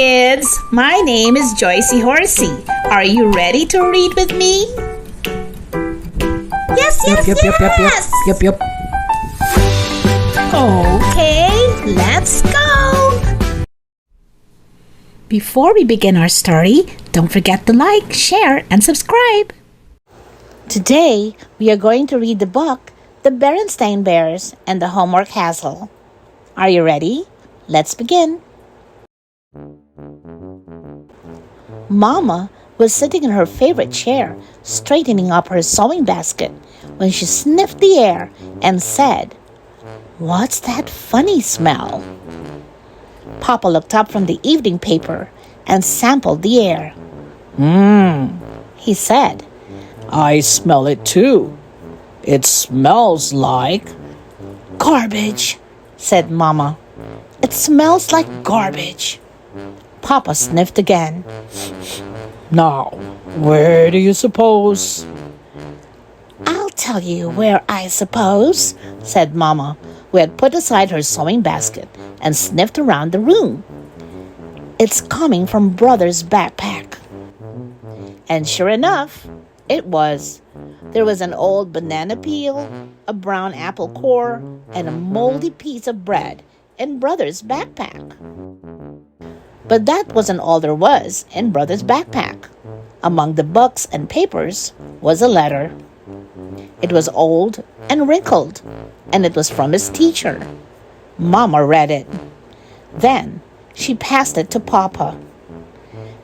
kids! My name is Joycey Horsey. Are you ready to read with me? Yes, Yep. Okay, let's go! Before we begin our story, don't forget to like, share, and subscribe. Today, we are going to read the book, The Berenstain Bears and the Homework Hassle. Are you ready? Let's begin. Mama was sitting in her favorite chair, straightening up her sewing basket, when she sniffed the air and said, "What's that funny smell?" Papa looked up from the evening paper and sampled the air. He said. I smell it too. It smells like... "Garbage," said Mama. "It smells like garbage." Papa sniffed again. Now, where do you suppose? "I'll tell you where I suppose," said Mama, who had put aside her sewing basket and sniffed around the room. "It's coming from Brother's backpack." And sure enough, it was. There was an old banana peel, a brown apple core, and a moldy piece of bread in Brother's backpack. But that wasn't all there was in Brother's backpack. Among the books and papers was a letter. It was old and wrinkled, and it was from his teacher. Mama read it. Then she passed it to Papa.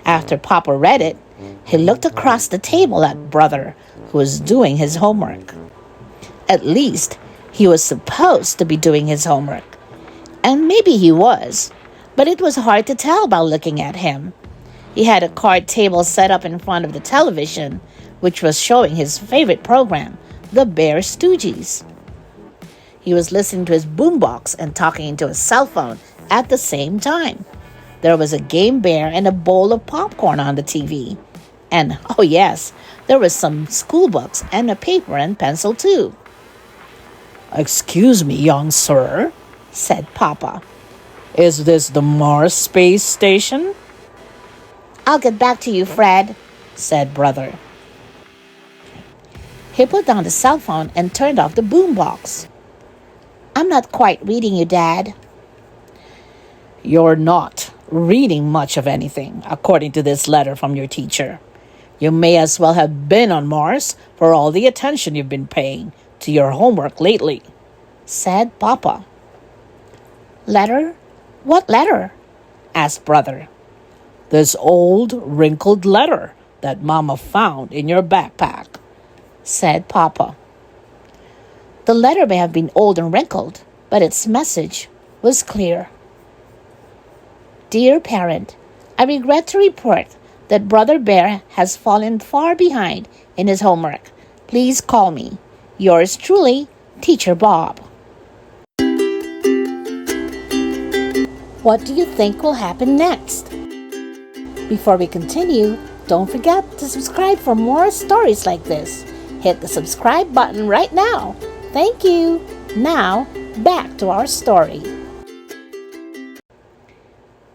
After Papa read it, he looked across the table at Brother, who was doing his homework. At least, he was supposed to be doing his homework. And maybe he was, but it was hard to tell by looking at him. He had a card table set up in front of the television, which was showing his favorite program, The Bear Stooges. He was listening to his boombox and talking into his cell phone at the same time. There was a game bear and a bowl of popcorn on the TV. And, oh yes, there was some school books and a paper and pencil too. Excuse me, young sir, said Papa. Is this the Mars space station? "I'll get back to you, Fred," said Brother. He put down the cell phone and turned off the boombox. "I'm not quite reading you, Dad." You're not reading much of anything, according to this letter from your teacher. You may as well have been on Mars for all the attention you've been paying to your homework lately, said Papa. "Letter? What letter?" asked Brother. This old, wrinkled letter that Mama found in your backpack, said Papa. The letter may have been old and wrinkled, but its message was clear. "Dear parent, I regret to report that Brother Bear has fallen far behind in his homework. Please call me. Yours truly, Teacher Bob." What do you think will happen next? Before we continue, don't forget to subscribe for more stories like this. Hit the subscribe button right now. Thank you. Now, back to our story.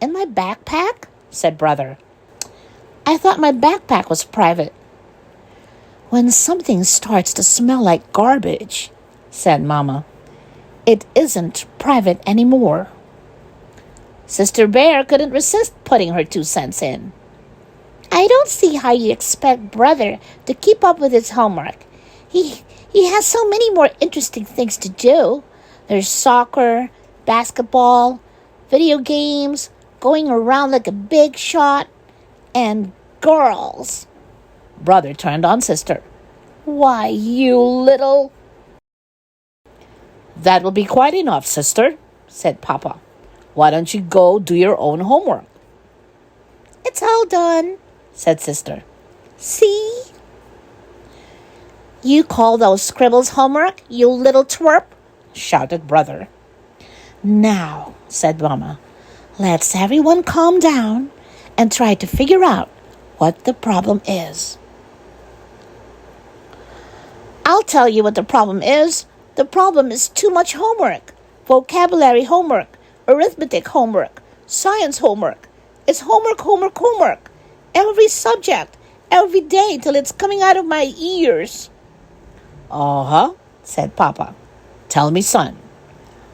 "In my backpack?" said Brother. "I thought my backpack was private." "When something starts to smell like garbage," said Mama, "it isn't private anymore." Sister Bear couldn't resist putting her 2 cents in. "I don't see how you expect Brother to keep up with his homework. He has so many more interesting things to do. There's soccer, basketball, video games, going around like a big shot, and girls." Brother turned on Sister. "Why, you little..." That will be quite enough, Sister, said Papa. Why don't you go do your own homework? "It's all done," said Sister. "See?" "You call those scribbles homework, you little twerp?" shouted Brother. "Now," said Mama, "let's everyone calm down and try to figure out what the problem is." "I'll tell you what the problem is. The problem is too much homework. Vocabulary homework, arithmetic homework, science homework, It's homework, homework, homework. Every subject, every day till it's coming out of my ears. Uh-huh, said Papa. Tell me, son,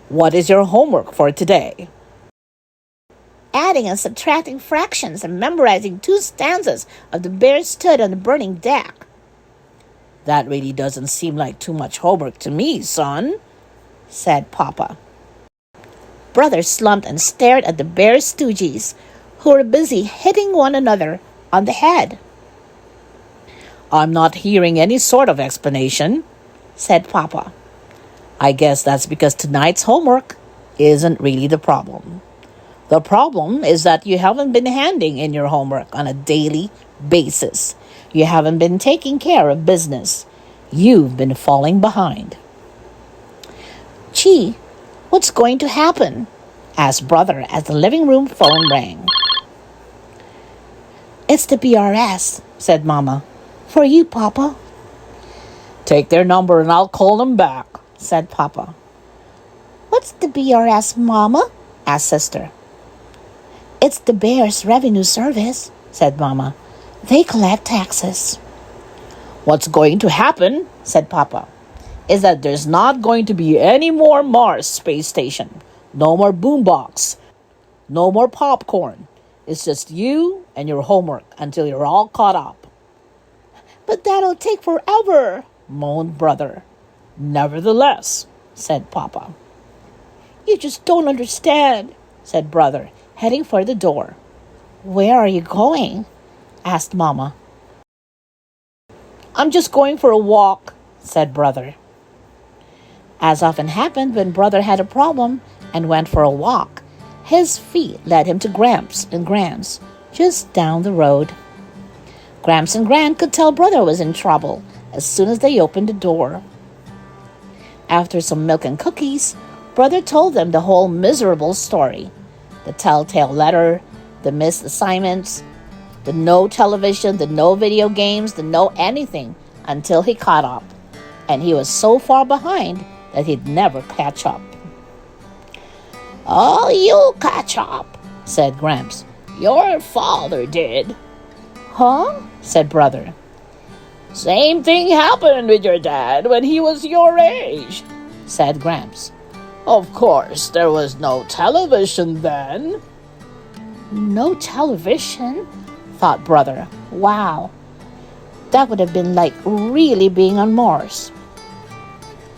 what is your homework for today? Adding and subtracting fractions and memorizing 2 stanzas of The Bear Stood on the Burning Deck. That really doesn't seem like too much homework to me, son, said Papa. Brother slumped and stared at the Bear Stooges, who were busy hitting one another on the head. I'm not hearing any sort of explanation, said Papa. I guess that's because tonight's homework isn't really the problem. The problem is that you haven't been handing in your homework on a daily basis. You haven't been taking care of business. You've been falling behind. Gee, what's going to happen? Asked Brother as the living room phone rang. It's the BRS, said Mama. For you, Papa. Take their number and I'll call them back, said Papa. What's the BRS, Mama? Asked Sister. It's the Bears Revenue Service, said Mama. They collect taxes. What's going to happen, said Papa, is that there's not going to be any more Mars space station. No more boombox. No more popcorn. It's just you and your homework until you're all caught up. But that'll take forever, moaned Brother. Nevertheless, said Papa. You just don't understand, said Brother, heading for the door. Where are you going? Asked Mama. I'm just going for a walk, said Brother. As often happened when Brother had a problem and went for a walk, his feet led him to Gramps and Grams, just down the road. Gramps and Gran could tell Brother was in trouble as soon as they opened the door. After some milk and cookies, Brother told them the whole miserable story. The telltale letter, the missed assignments, the no television, the no video games, the no anything until he caught up. And he was so far behind that he'd never catch up. Oh, you'll catch up, said Gramps. Your father did. Huh? Said Brother. Same thing happened with your dad when he was your age, said Gramps. Of course, there was no television then. No television? Thought Brother. Wow. That would have been like really being on Mars.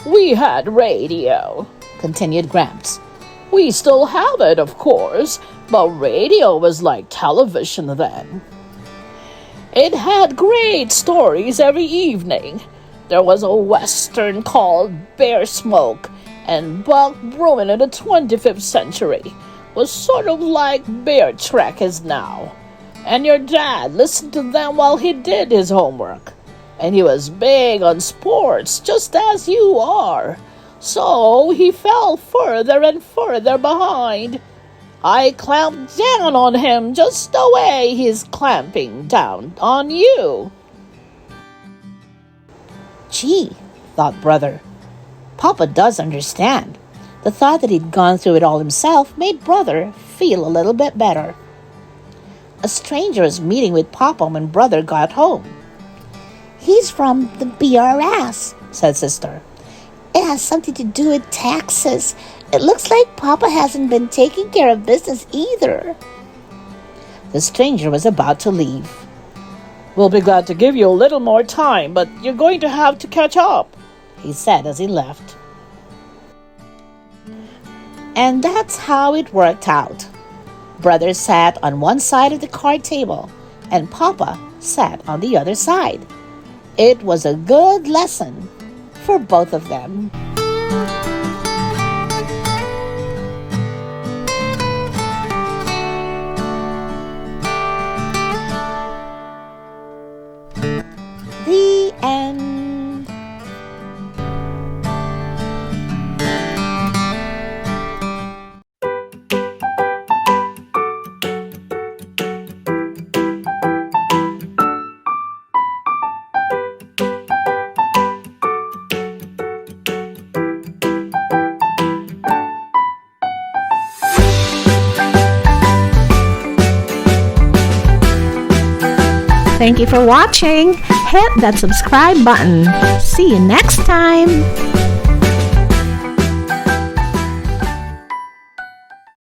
We had radio, continued Gramps. We still have it, of course, but radio was like television then. It had great stories every evening. There was a western called Bear Smoke, and Buck Bruin in the 25th century was sort of like Bear Trek is now. And your dad listened to them while he did his homework. And he was big on sports, just as you are. So he fell further and further behind. I clamped down on him just the way he's clamping down on you. Gee, thought Brother. Papa does understand. The thought that he'd gone through it all himself made Brother feel a little bit better. A stranger was meeting with Papa when Brother got home. He's from the BRS, said Sister. It has something to do with taxes. It looks like Papa hasn't been taking care of business either. The stranger was about to leave. We'll be glad to give you a little more time, but you're going to have to catch up, he said as he left. And that's how it worked out. Brother sat on one side of the card table, and Papa sat on the other side. It was a good lesson for both of them. The end. Thank you for watching. Hit that subscribe button. See you next time.